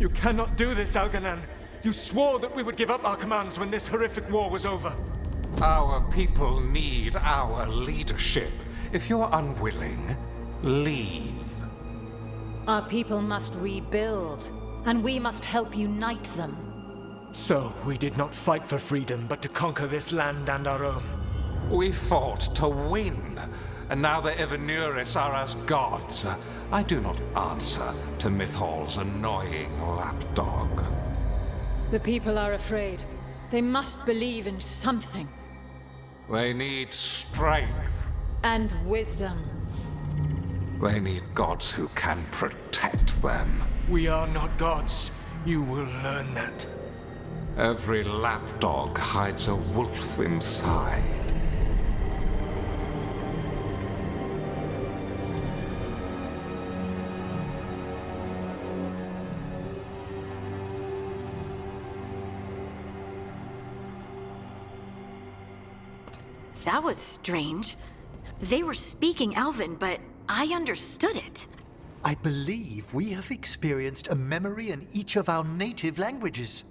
You cannot do this, Algernon. You swore that we would give up our commands when this horrific war was over. Our people need our leadership. If you're unwilling, leave. Our people must rebuild, and we must help unite them. So, we did not fight for freedom, but to conquer this land and our own. We fought to win, and now the Evenuris are as gods. I do not answer to Mythals' annoying lapdog. The people are afraid. They must believe in something. They need strength. And wisdom. They need gods who can protect them. We are not gods. You will learn that. Every lapdog hides a wolf inside. That was strange. They were speaking Elven, but I understood it. I believe we have experienced a memory in each of our native languages.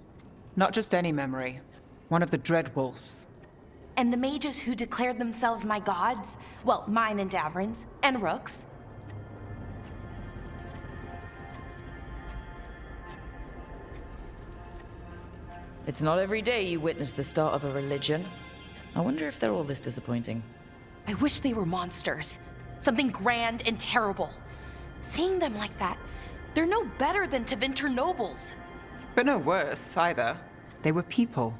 Not just any memory. One of the Dread Wolves. And the mages who declared themselves my gods? Well, mine and Davrin's, and Rook's. It's not every day you witness the start of a religion. I wonder if they're all this disappointing. I wish they were monsters. Something grand and terrible. Seeing them like that, they're no better than Tevinter nobles. But no worse, either. They were people.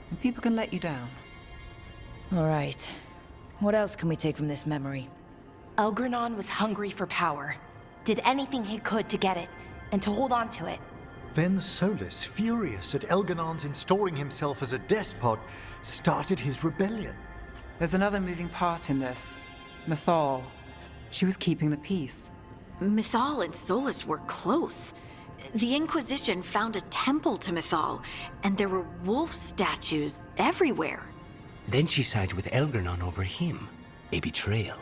And people can let you down. All right. What else can we take from this memory? Elgernon was hungry for power. Did anything he could to get it, and to hold on to it. Then Solas, furious at Elgernon's installing himself as a despot, started his rebellion. There's another moving part in this. Mythal. She was keeping the peace. Mythal and Solas were close. The Inquisition found a temple to Mythal, and there were wolf statues everywhere. Then she sides with Elgernon over him. A betrayal.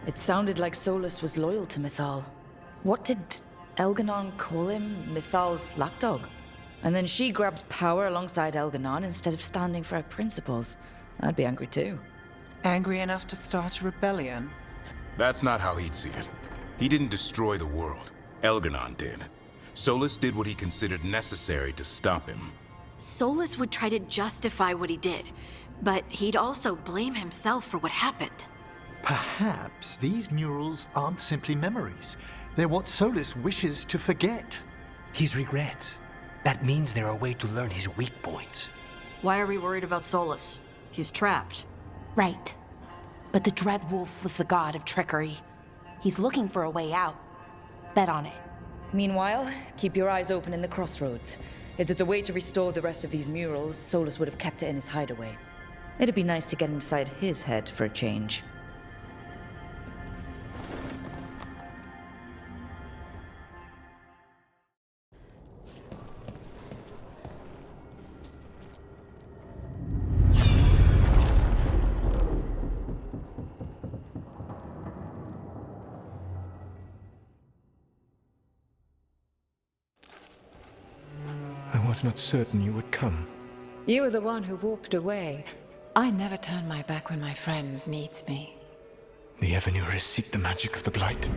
It sounded like Solas was loyal to Mythal. What did Elgernon call him? Mythal's lapdog? And then she grabs power alongside Elgernon instead of standing for her principles. I'd be angry too. Angry enough to start a rebellion? That's not how he'd see it. He didn't destroy the world. Elgernon did. Solas did what he considered necessary to stop him. Solas would try to justify what he did, but he'd also blame himself for what happened. Perhaps these murals aren't simply memories. They're what Solas wishes to forget. His regrets. That means they're a way to learn his weak points. Why are we worried about Solas? He's trapped. Right. But the Dread Wolf was the god of trickery. He's looking for a way out. Bet on it. Meanwhile, keep your eyes open in the crossroads. If there's a way to restore the rest of these murals, Solas would have kept it in his hideaway. It'd be nice to get inside his head for a change. I was not certain you would come. You were the one who walked away. I never turn my back when my friend needs me. The Evenuris seek the magic of the Blight.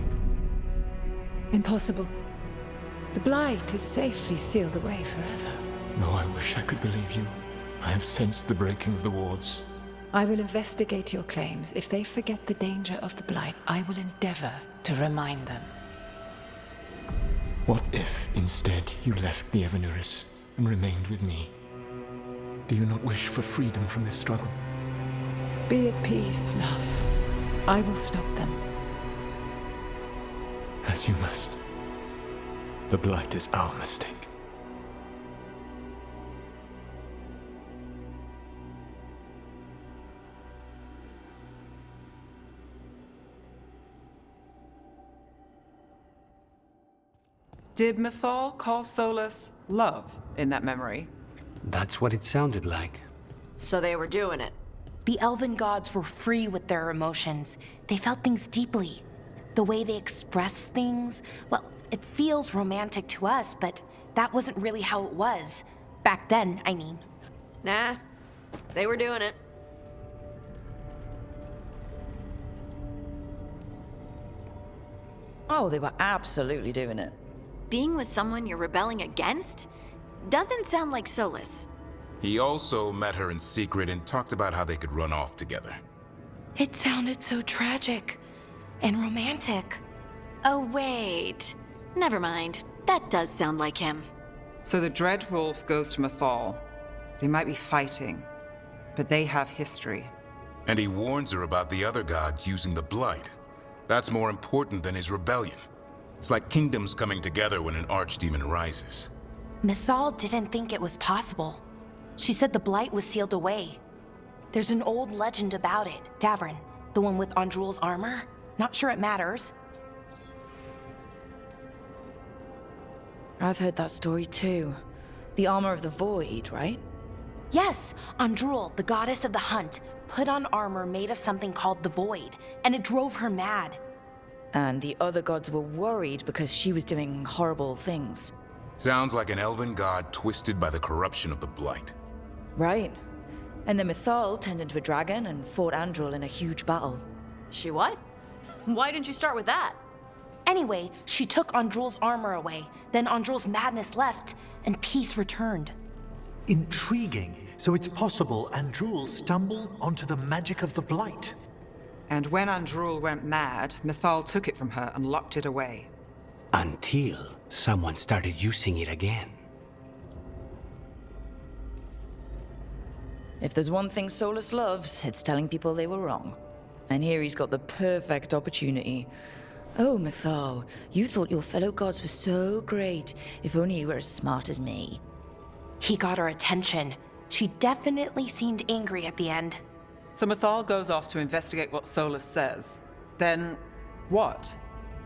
Impossible. The Blight is safely sealed away forever. No, I wish I could believe you. I have sensed the breaking of the wards. I will investigate your claims. If they forget the danger of the Blight, I will endeavor to remind them. What if, instead, you left the Evenuris and remained with me? Do you not wish for freedom from this struggle? Be at peace, love. I will stop them. As you must. The Blight is our mistake. Did Mythal call Solas love in that memory? That's what it sounded like. So they were doing it. The elven gods were free with their emotions. They felt things deeply. The way they express things, well, it feels romantic to us, but that wasn't really how it was. Back then, I mean. Nah, they were doing it. Oh, they were absolutely doing it. Being with someone you're rebelling against? Doesn't sound like Solas. He also met her in secret and talked about how they could run off together. It sounded so tragic and romantic. Oh, wait. Never mind. That does sound like him. So the Dread Wolf goes to Mythal. They might be fighting, but they have history. And he warns her about the other gods using the Blight. That's more important than his rebellion. It's like kingdoms coming together when an archdemon rises. Mythal didn't think it was possible. She said the Blight was sealed away. There's an old legend about it. Davrin, the one with Andrul's armor. Not sure it matters. I've heard that story too. The armor of the void, right? Yes, Andrul, the goddess of the hunt, put on armor made of something called the Void, and it drove her mad. And the other gods were worried because she was doing horrible things. Sounds like an elven god twisted by the corruption of the Blight. Right. And then Mythal turned into a dragon and fought Andrul in a huge battle. She what? Why didn't you start with that? Anyway, she took Andrul's armor away, then Andrul's madness left, and peace returned. Intriguing. So it's possible Andrul stumbled onto the magic of the Blight. And when Andrul went mad, Mythal took it from her and locked it away. Until someone started using it again. If there's one thing Solas loves, it's telling people they were wrong. And here he's got the perfect opportunity. Oh, Mythal, you thought your fellow gods were so great. If only you were as smart as me. He got her attention. She definitely seemed angry at the end. So Mythal goes off to investigate what Solas says. Then, what?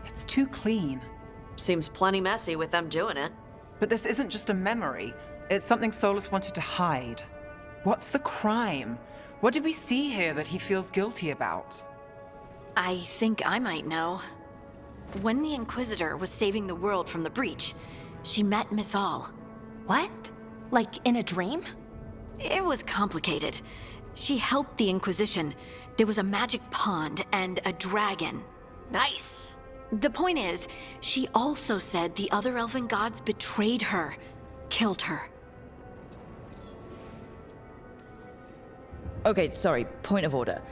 It's too clean. Seems plenty messy with them doing it. But this isn't just a memory. It's something Solas wanted to hide. What's the crime? What did we see here that he feels guilty about? I think I might know. When the Inquisitor was saving the world from the breach, she met Mythal. What? Like in a dream? It was complicated. She helped the Inquisition. There was a magic pond and a dragon. Nice. The point is, she also said the other elven gods betrayed her, killed her. Okay, sorry, point of order.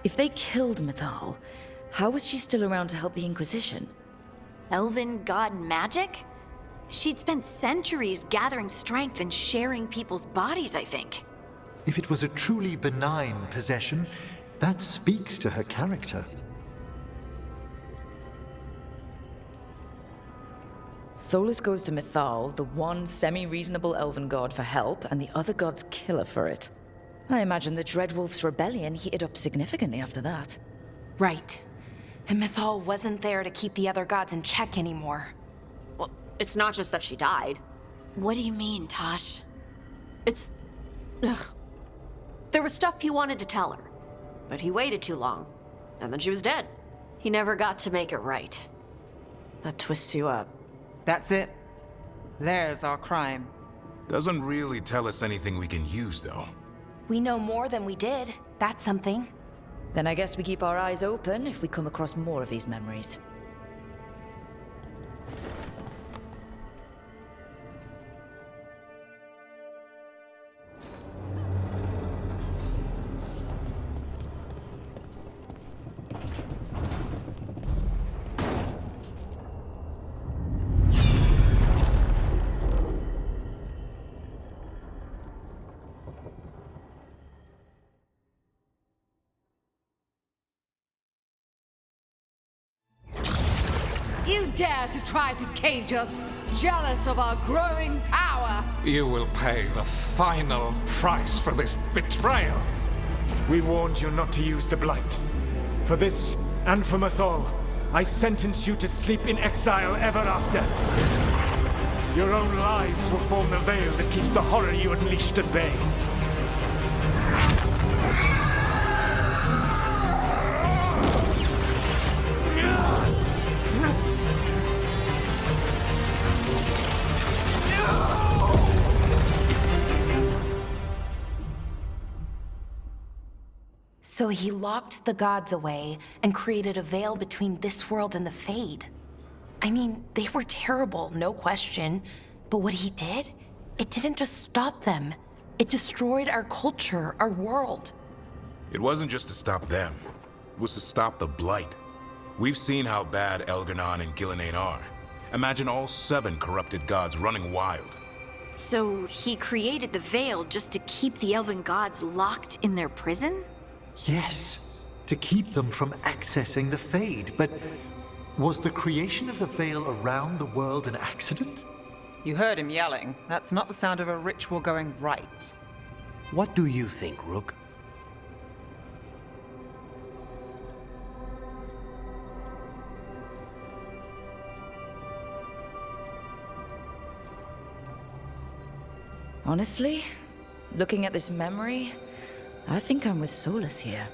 If they killed Mythal, how was she still around to help the Inquisition? Elven god magic? She'd spent centuries gathering strength and sharing people's bodies, I think. If it was a truly benign possession, that speaks to her character. Solas goes to Mythal, the one semi-reasonable elven god, for help, and the other gods kill her for it. I imagine the Dreadwolf's rebellion heated up significantly after that. Right. And Mythal wasn't there to keep the other gods in check anymore. Well, it's not just that she died. What do you mean, Tosh? It's... Ugh. There was stuff he wanted to tell her, but he waited too long, and then she was dead. He never got to make it right. That twists you up. That's it. There's our crime. Doesn't really tell us anything we can use, though. We know more than we did. That's something. Then I guess we keep our eyes open if we come across more of these memories. You dare to try to cage us, jealous of our growing power! You will pay the final price for this betrayal. We warned you not to use the Blight. For this, and for Mythal, I sentence you to sleep in exile ever after. Your own lives will form the veil that keeps the horror you unleashed at bay. So he locked the gods away and created a veil between this world and the Fade. I mean, they were terrible, no question. But what he did, it didn't just stop them. It destroyed our culture, our world. It wasn't just to stop them. It was to stop the Blight. We've seen how bad Elganon and Gillenane are. Imagine all 7 corrupted gods running wild. So he created the Veil just to keep the elven gods locked in their prison? Yes, to keep them from accessing the Fade. But was the creation of the Veil around the world an accident? You heard him yelling. That's not the sound of a ritual going right. What do you think, Rook? Honestly, looking at this memory, I think I'm with Solas here.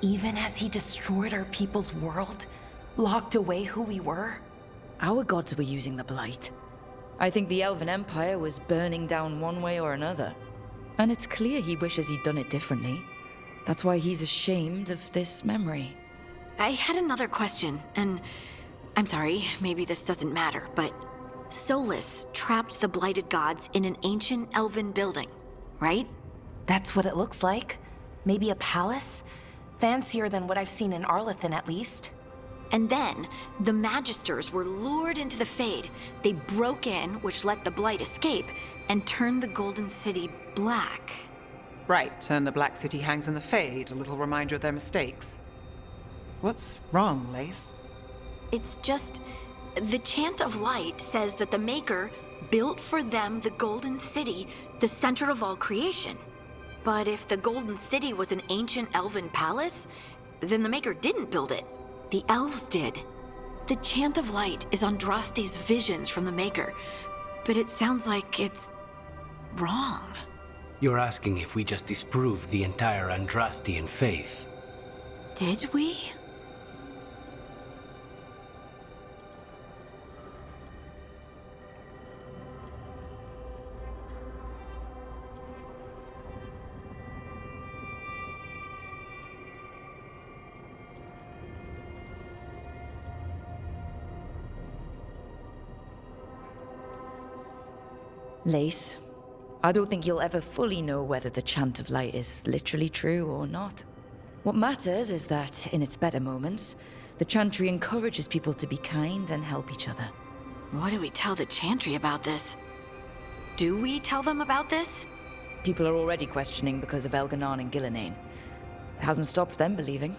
Even as he destroyed our people's world, locked away who we were? Our gods were using the Blight. I think the Elven Empire was burning down one way or another. And it's clear he wishes he'd done it differently. That's why he's ashamed of this memory. I had another question, and I'm sorry, maybe this doesn't matter, but Solas trapped the blighted gods in an ancient elven building, right? That's what it looks like. Maybe a palace? Fancier than what I've seen in Arlethan, at least. And then, the Magisters were lured into the Fade. They broke in, which let the Blight escape, and turned the Golden City black. Right, and the Black City hangs in the Fade, a little reminder of their mistakes. What's wrong, Lace? It's just... the Chant of Light says that the Maker built for them the Golden City, the center of all creation. But if the Golden City was an ancient elven palace, then the Maker didn't build it. The elves did. The Chant of Light is Andraste's visions from the Maker, but it sounds like it's wrong. You're asking if we just disproved the entire Andrastian faith. Did we? Lace, I don't think you'll ever fully know whether the Chant of Light is literally true or not. What matters is that, in its better moments, the Chantry encourages people to be kind and help each other. What do we tell the Chantry about this? Do we tell them about this? People are already questioning because of Elganon and Gillenane. It hasn't stopped them believing.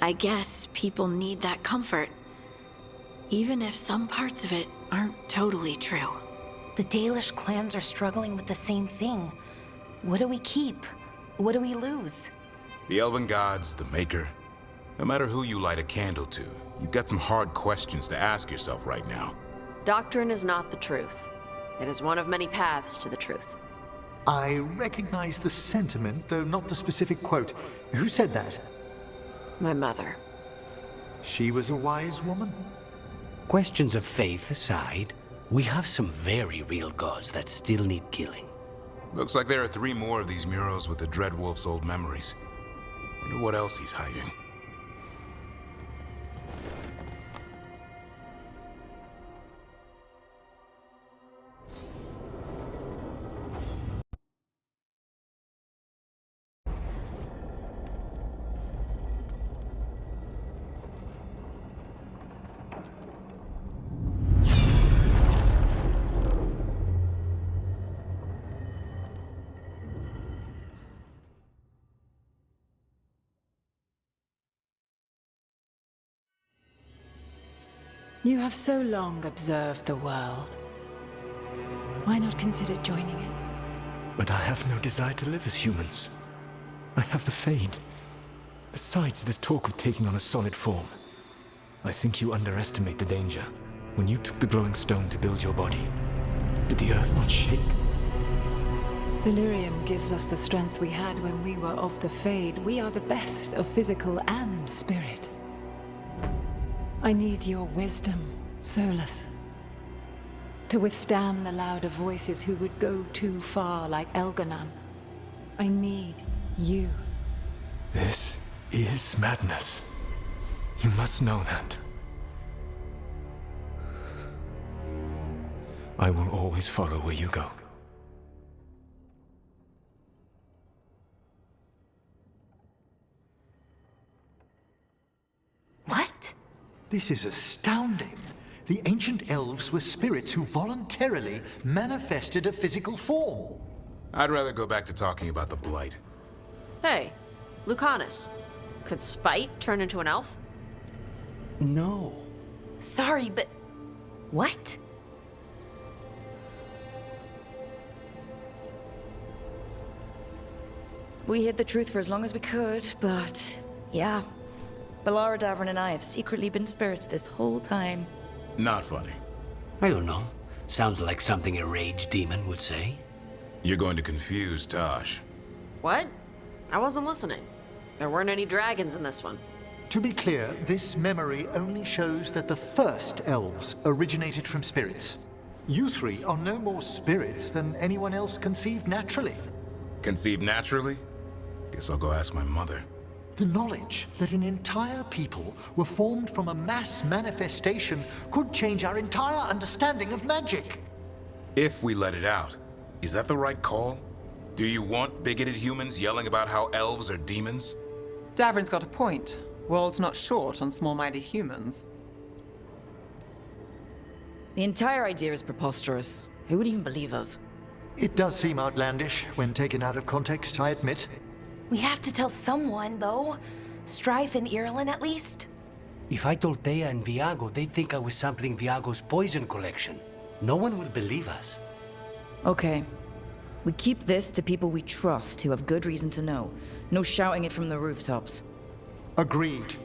I guess people need that comfort, even if some parts of it aren't totally true. The Dalish clans are struggling with the same thing. What do we keep? What do we lose? The elven gods, the Maker. No matter who you light a candle to, you've got some hard questions to ask yourself right now. Doctrine is not the truth. It is one of many paths to the truth. I recognize the sentiment, though not the specific quote. Who said that? My mother. She was a wise woman. Questions of faith aside, we have some very real gods that still need killing. Looks like there are 3 more of these murals with the Dreadwolf's old memories. Wonder what else he's hiding. You have so long observed the world. Why not consider joining it? But I have no desire to live as humans. I have the Fade. Besides, this talk of taking on a solid form. I think you underestimate the danger. When you took the glowing stone to build your body, did the earth not shake? Delirium gives us the strength we had when we were of the Fade. We are the best of physical and spirit. I need your wisdom, Solas. To withstand the louder voices who would go too far like Elganon. I need you. This is madness. You must know that. I will always follow where you go. What? This is astounding. The ancient elves were spirits who voluntarily manifested a physical form. I'd rather go back to talking about the Blight. Hey, Lucanus. Could Spite turn into an elf? No. Sorry, but... What? We hid the truth for as long as we could, but... yeah. Balara Davrin and I have secretly been spirits this whole time. Not funny. I don't know. Sounds like something a rage demon would say. You're going to confuse Tosh. What? I wasn't listening. There weren't any dragons in this one. To be clear, this memory only shows that the first elves originated from spirits. You three are no more spirits than anyone else conceived naturally. Conceived naturally? Guess I'll go ask my mother. The knowledge that an entire people were formed from a mass manifestation could change our entire understanding of magic. If we let it out, is that the right call? Do you want bigoted humans yelling about how elves are demons? Davrin's got a point. World's not short on small-minded humans. The entire idea is preposterous. Who would even believe us? It does seem outlandish when taken out of context, I admit. We have to tell someone, though. Strife and Irulan, at least. If I told Thea and Viago, they'd think I was sampling Viago's poison collection. No one would believe us. Okay. We keep this to people we trust who have good reason to know. No shouting it from the rooftops. Agreed.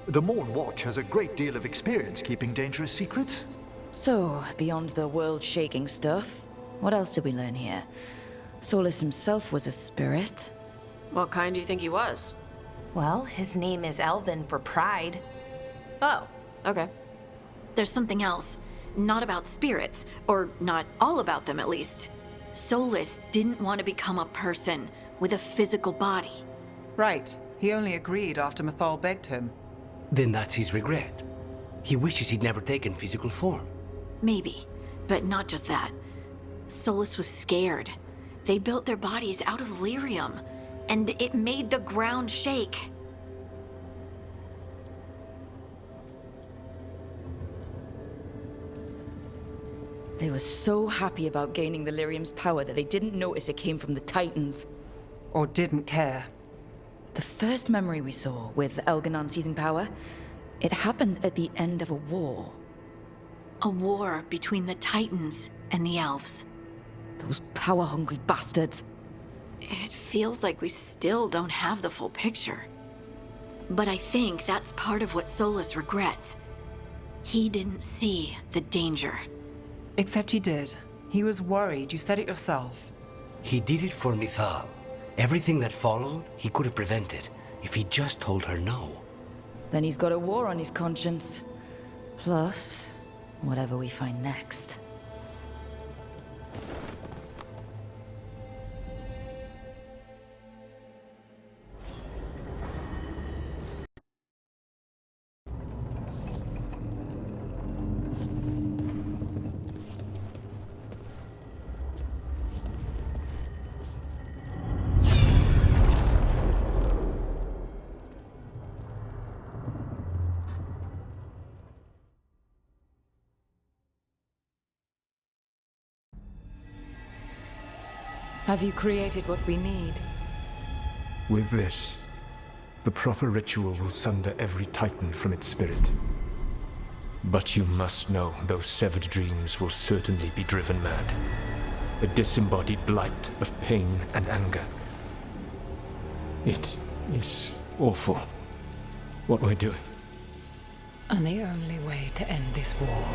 The Morn Watch has a great deal of experience keeping dangerous secrets. So, beyond the world-shaking stuff, what else did we learn here? Solas himself was a spirit. What kind do you think he was? Well, his name is Elven for pride. Oh, okay. There's something else. Not about spirits, or not all about them at least. Solas didn't want to become a person with a physical body. Right. He only agreed after Mythal begged him. Then that's his regret. He wishes he'd never taken physical form. Maybe, but not just that. Solas was scared. They built their bodies out of lyrium, and it made the ground shake. They were so happy about gaining the lyrium's power that they didn't notice it came from the Titans. Or didn't care. The first memory we saw with Elganon seizing power, it happened at the end of a war. A war between the Titans and the elves. Those power-hungry bastards. It feels like we still don't have the full picture. But I think that's part of what Solas regrets. He didn't see the danger. Except he did. He was worried, you said it yourself. He did it for Mythal. Everything that followed, he could have prevented, if he just told her no. Then he's got a war on his conscience. Plus, whatever we find next. Have you created what we need? With this, the proper ritual will sunder every Titan from its spirit. But you must know those severed dreams will certainly be driven mad. A disembodied blight of pain and anger. It is awful what we're doing. And the only way to end this war.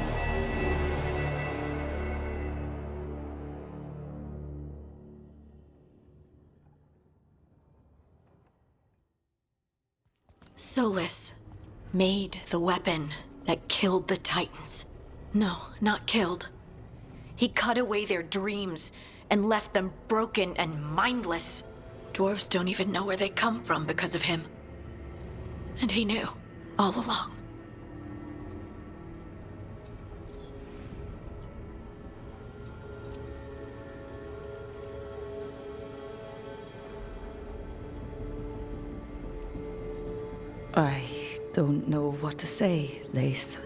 Solas made the weapon that killed the Titans. No, not killed. He cut away their dreams and left them broken and mindless. Dwarves don't even know where they come from because of him. And he knew, all along. I don't know what to say, Lace.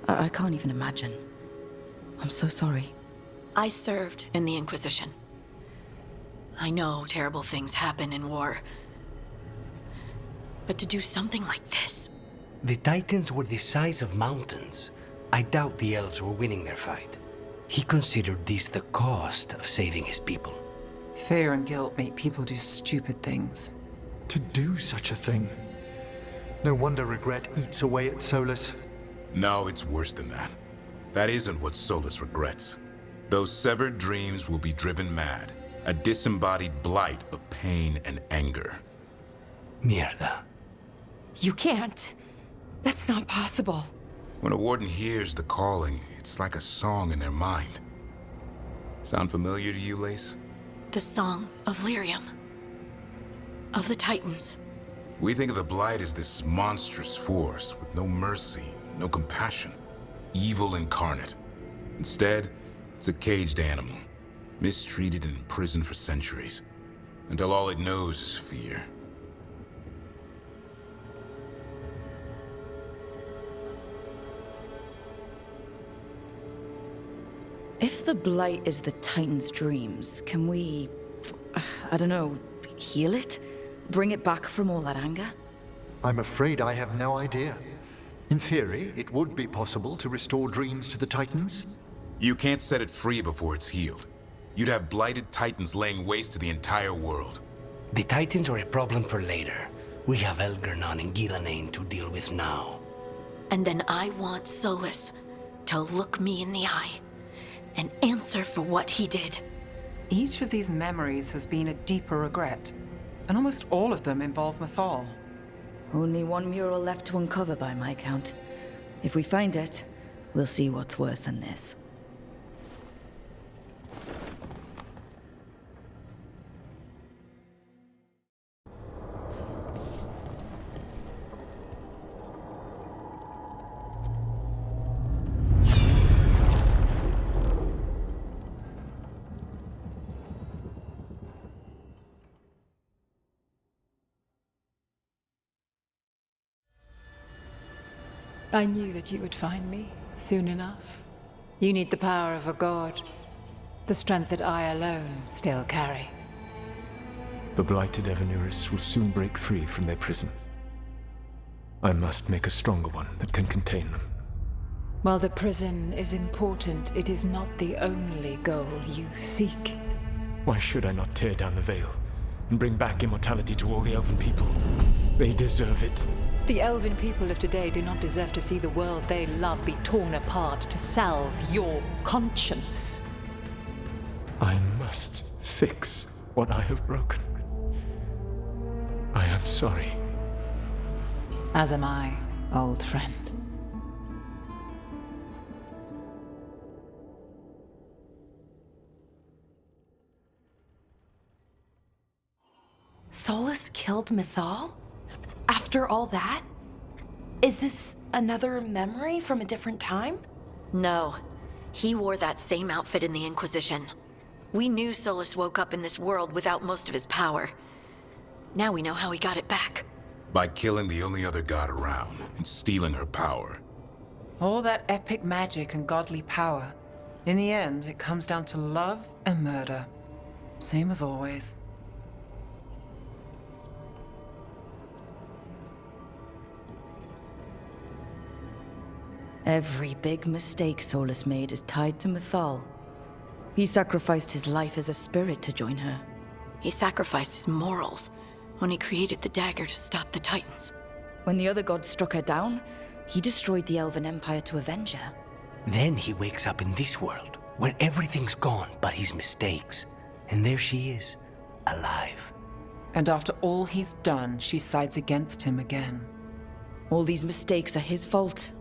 I can't even imagine. I'm so sorry. I served in the Inquisition. I know terrible things happen in war. But to do something like this... The Titans were the size of mountains. I doubt the elves were winning their fight. He considered this the cost of saving his people. Fear and guilt make people do stupid things. To do such a thing. No wonder regret eats away at Solas. No, it's worse than that. That isn't what Solas regrets. Those severed dreams will be driven mad. A disembodied blight of pain and anger. Mierda. You can't. That's not possible. When a warden hears the calling, it's like a song in their mind. Sound familiar to you, Lace? The Song of Lyrium. Of the Titans. We think of the Blight as this monstrous force with no mercy, no compassion. Evil incarnate. Instead, it's a caged animal. Mistreated and imprisoned for centuries. Until all it knows is fear. If the Blight is the Titan's dreams, can we... I don't know, heal it? Bring it back from all that anger? I'm afraid I have no idea. In theory, it would be possible to restore dreams to the Titans. You can't set it free before it's healed. You'd have blighted Titans laying waste to the entire world. The Titans are a problem for later. We have Elgar'nan and Ghilanane to deal with now. And then I want Solas to look me in the eye and answer for what he did. Each of these memories has been a deeper regret, and almost all of them involve Mythal. Only one mural left to uncover by my count. If we find it, we'll see what's worse than this. I knew that you would find me, soon enough. You need the power of a god. The strength that I alone still carry. The blighted Evanuris will soon break free from their prison. I must make a stronger one that can contain them. While the prison is important, it is not the only goal you seek. Why should I not tear down the veil and bring back immortality to all the elven people? They deserve it. The elven people of today do not deserve to see the world they love be torn apart to salve your conscience. I must fix what I have broken. I am sorry. As am I, old friend. Solas killed Mythal? After all that? Is this another memory from a different time? No. He wore that same outfit in the Inquisition. We knew Solas woke up in this world without most of his power. Now we know how he got it back. By killing the only other god around and stealing her power. All that epic magic and godly power. In the end, it comes down to love and murder. Same as always. Every big mistake Solas made is tied to Mythal. He sacrificed his life as a spirit to join her. He sacrificed his morals when he created the dagger to stop the Titans. When the other gods struck her down, he destroyed the Elven Empire to avenge her. Then he wakes up in this world, where everything's gone but his mistakes. And there she is, alive. And after all he's done, she sides against him again. All these mistakes are his fault.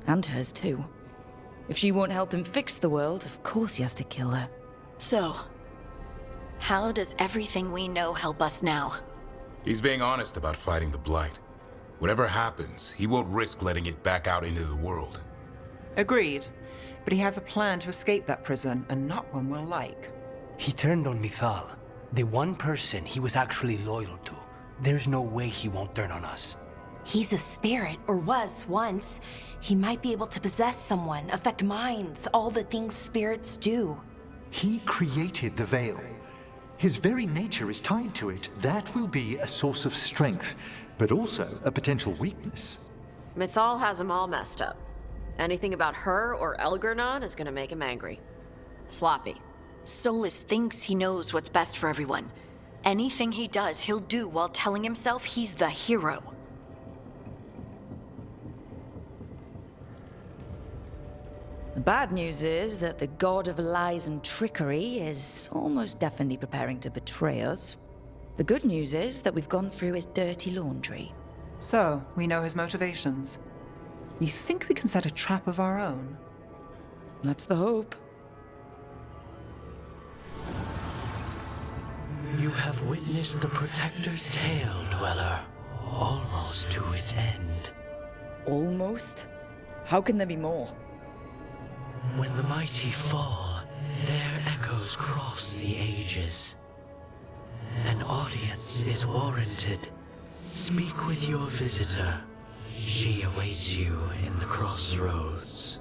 And hers too. If she won't help him fix the world, of course he has to kill her. So, how does everything we know help us now? He's being honest about fighting the Blight. Whatever happens, he won't risk letting it back out into the world. Agreed. But he has a plan to escape that prison, and not one we'll like. He turned on Mythal, the one person he was actually loyal to. There's no way he won't turn on us. He's a spirit, or was once. He might be able to possess someone, affect minds, all the things spirits do. He created the veil. His very nature is tied to it. That will be a source of strength, but also a potential weakness. Mythal has him all messed up. Anything about her or Elgernon is gonna make him angry. Sloppy. Solas thinks he knows what's best for everyone. Anything he does, he'll do while telling himself he's the hero. The bad news is that the god of lies and trickery is almost definitely preparing to betray us. The good news is that we've gone through his dirty laundry. So, we know his motivations. You think we can set a trap of our own? That's the hope. You have witnessed the Protector's tale, Dweller, almost to its end. Almost? How can there be more? When the mighty fall, their echoes cross the ages. An audience is warranted. Speak with your visitor. She awaits you in the crossroads.